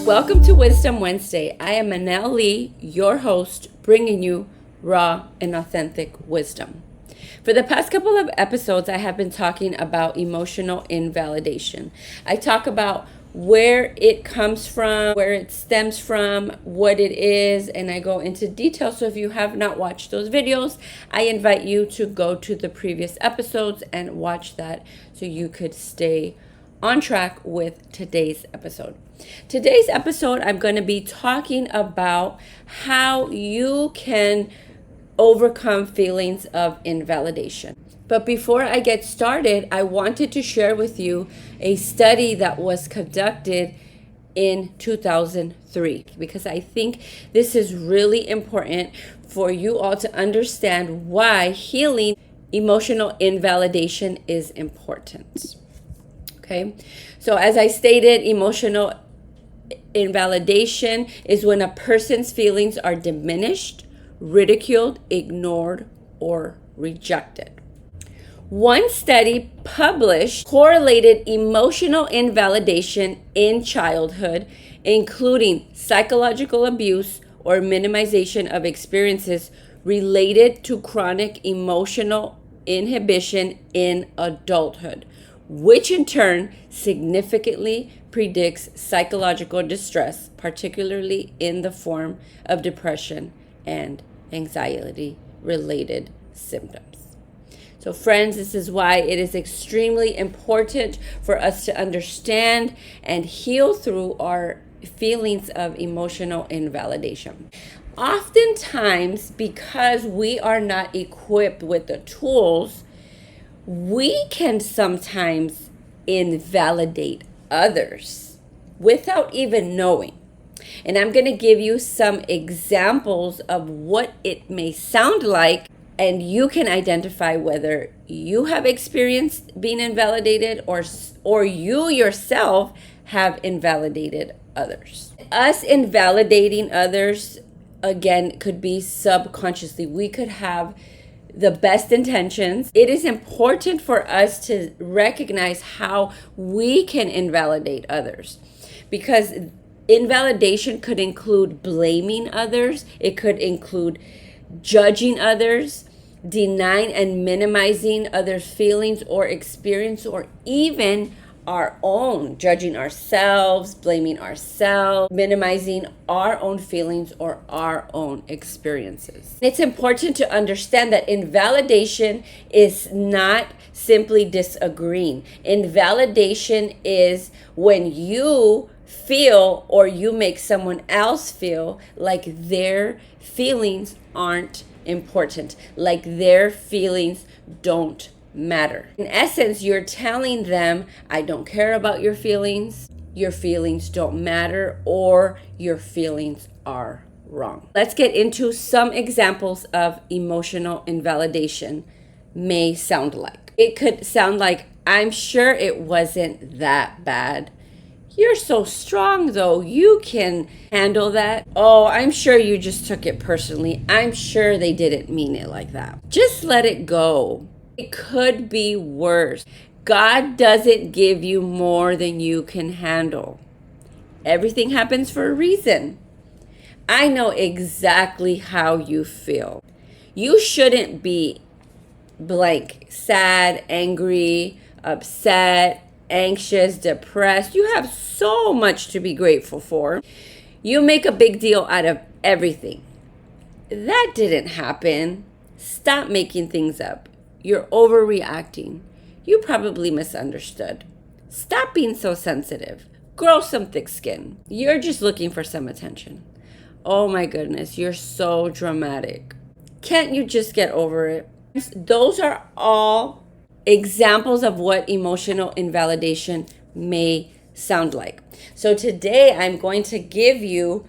Welcome to Wisdom Wednesday. I am Manel Lee, your host, bringing you raw and authentic wisdom. For the past couple of episodes, I have been talking about emotional invalidation. I talk about where it comes from, where it stems from, what it is, and I go into detail. So if you have not watched those videos, I invite you to go to the previous episodes and watch that so you could stay on track with today's episode. Today's episode, I'm going to be talking about how you can overcome feelings of invalidation. But before I get started, I wanted to share with you a study that was conducted in 2003, because I think this is really important for you all to understand why healing emotional invalidation is important. Okay, so as I stated, emotional invalidation is when a person's feelings are diminished, ridiculed, ignored, or rejected. One study published correlated emotional invalidation in childhood, including psychological abuse or minimization of experiences related to chronic emotional inhibition in adulthood, which in turn significantly predicts psychological distress, particularly in the form of depression and anxiety-related symptoms. So friends, this is why it is extremely important for us to understand and heal through our feelings of emotional invalidation. Oftentimes, because we are not equipped with the tools, we can sometimes invalidate others without even knowing. And I'm going to give you some examples of what it may sound like, and you can identify whether you have experienced being invalidated or you yourself have invalidated others. Us invalidating others, again, could be subconsciously. We could have the best intentions. It is important for us to recognize how we can invalidate others, because invalidation could include blaming others. It could include judging others, denying and minimizing others' feelings or experience, or even our own, judging ourselves, blaming ourselves, minimizing our own feelings or our own experiences. It's important to understand that invalidation is not simply disagreeing. Invalidation is when you feel or you make someone else feel like their feelings aren't important, like their feelings don't matter. In essence, you're telling them, I don't care about your feelings don't matter, or your feelings are wrong. Let's get into some examples of emotional invalidation may sound like. It could sound like, I'm sure it wasn't that bad. You're so strong though, you can handle that. Oh, I'm sure you just took it personally. I'm sure they didn't mean it like that. Just let it go. It could be worse. God doesn't give you more than you can handle. Everything happens for a reason. I know exactly how you feel. You shouldn't be blank, sad, angry, upset, anxious, depressed. You have so much to be grateful for. You make a big deal out of everything. That didn't happen. Stop making things up. You're overreacting. You probably misunderstood. Stop being so sensitive. Grow some thick skin. You're just looking for some attention. Oh my goodness, you're so dramatic. Can't you just get over it? Those are all examples of what emotional invalidation may sound like. So today I'm going to give you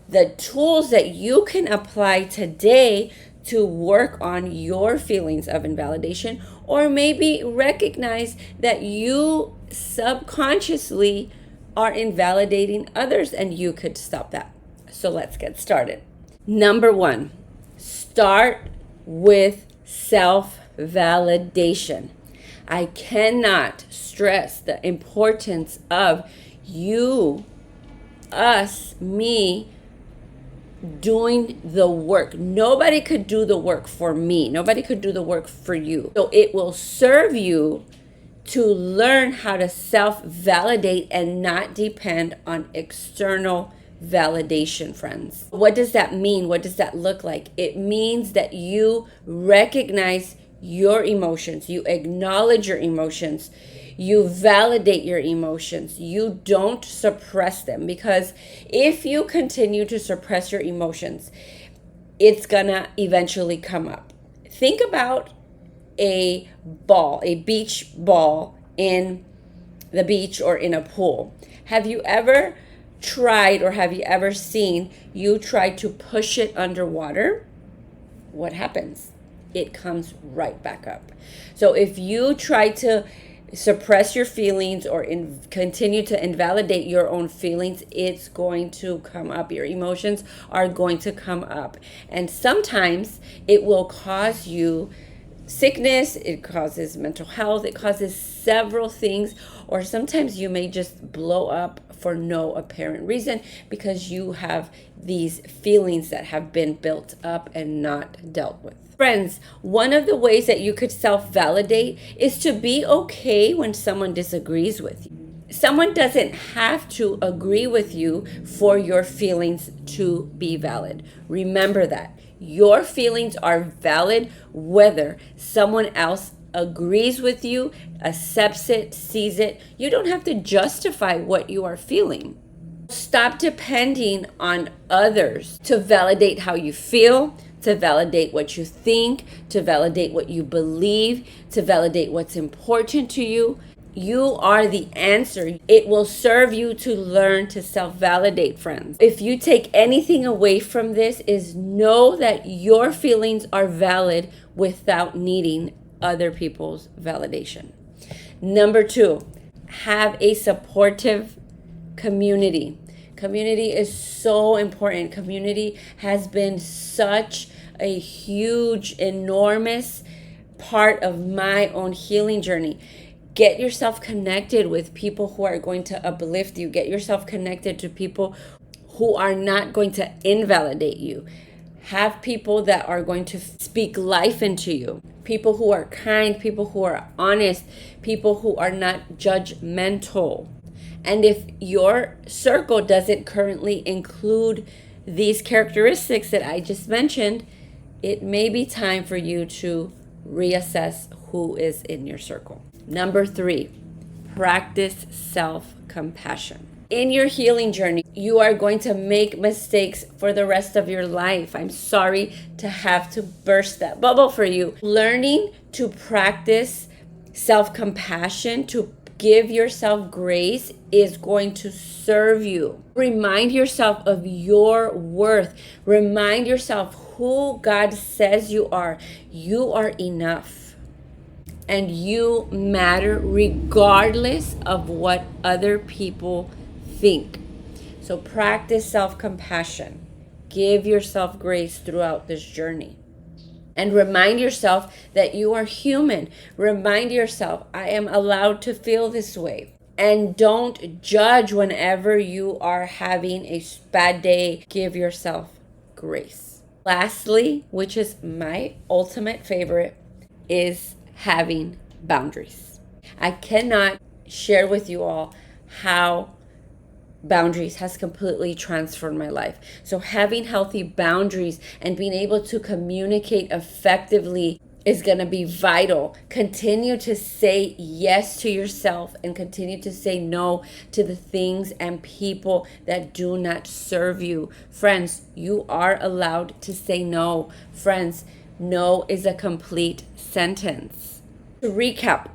the tools that you can apply today to work on your feelings of invalidation, or maybe recognize that you subconsciously are invalidating others and you could stop that. So let's get started. Number one, start with self-validation. I cannot stress the importance of you me, doing the work. Nobody could do the work for me. Nobody could do the work for you. So it will serve you to learn how to self-validate and not depend on external validation, friends. What does that mean? What does that look like? It means that you recognize your emotions, you acknowledge your emotions, you validate your emotions, you don't suppress them. Because if you continue to suppress your emotions, it's gonna eventually come up. Think about a beach ball in the beach or in a pool. Have you ever tried, or have you ever seen you try to push it underwater? What happens? It comes right back up. So if you try to suppress your feelings or continue to invalidate your own feelings, it's going to come up. Your emotions are going to come up. And sometimes it will cause you sickness, it causes mental health, it causes several things, or sometimes you may just blow up for no apparent reason because you have these feelings that have been built up and not dealt with. Friends, one of the ways that you could self-validate is to be okay when someone disagrees with you. Someone doesn't have to agree with you for your feelings to be valid. Remember that. Your feelings are valid whether someone else agrees with you, accepts it, sees it. You don't have to justify what you are feeling. Stop depending on others to validate how you feel, to validate what you think, to validate what you believe, to validate what's important to you. You are the answer. It will serve you to learn to self-validate, friends. If you take anything away from this, is know that your feelings are valid without needing other people's validation. Number 2, have a supportive community. Community is so important. Community has been such a huge, enormous part of my own healing journey. Get yourself connected with people who are going to uplift you. Get yourself connected to people who are not going to invalidate you. Have people that are going to speak life into you. People who are kind, people who are honest, people who are not judgmental. And if your circle doesn't currently include these characteristics that I just mentioned, it may be time for you to reassess who is in your circle. Number 3, practice self-compassion. In your healing journey, you are going to make mistakes for the rest of your life. I'm sorry to have to burst that bubble for you. Learning to practice self-compassion, to give yourself grace, is going to serve you. Remind yourself of your worth. Remind yourself who God says you are. You are enough. And you matter regardless of what other people think. So practice self-compassion. Give yourself grace throughout this journey. And remind yourself that you are human. Remind yourself, I am allowed to feel this way. And don't judge whenever you are having a bad day. Give yourself grace. Lastly, which is my ultimate favorite, is having boundaries. I cannot share with you all how boundaries has completely transformed my life. So having healthy boundaries and being able to communicate effectively is going to be vital. Continue to say yes to yourself and continue to say no to the things and people that do not serve you. Friends, you are allowed to say no. Friends, no is a complete sentence. To recap,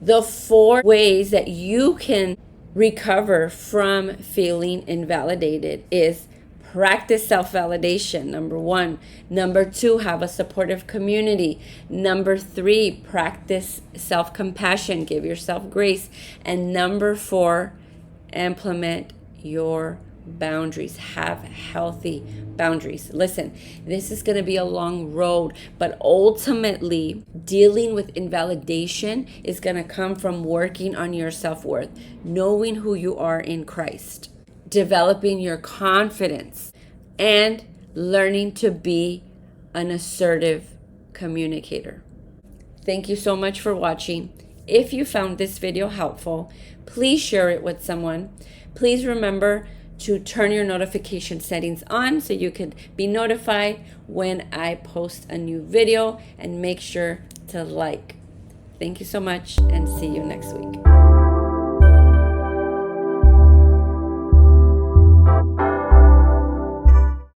the 4 ways that you can recover from feeling invalidated is practice self-validation, number 1. Number 2, have a supportive community. Number 3, practice self-compassion, give yourself grace. And number 4, implement your boundaries. Have healthy boundaries. Listen, this is going to be a long road, but ultimately dealing with invalidation is going to come from working on your self-worth, knowing who you are in Christ, developing your confidence, and learning to be an assertive communicator. Thank you so much for watching. If you found this video helpful, please share it with someone. Please remember to turn your notification settings on so you can be notified when I post a new video, and make sure to like. Thank you so much, and see you next week.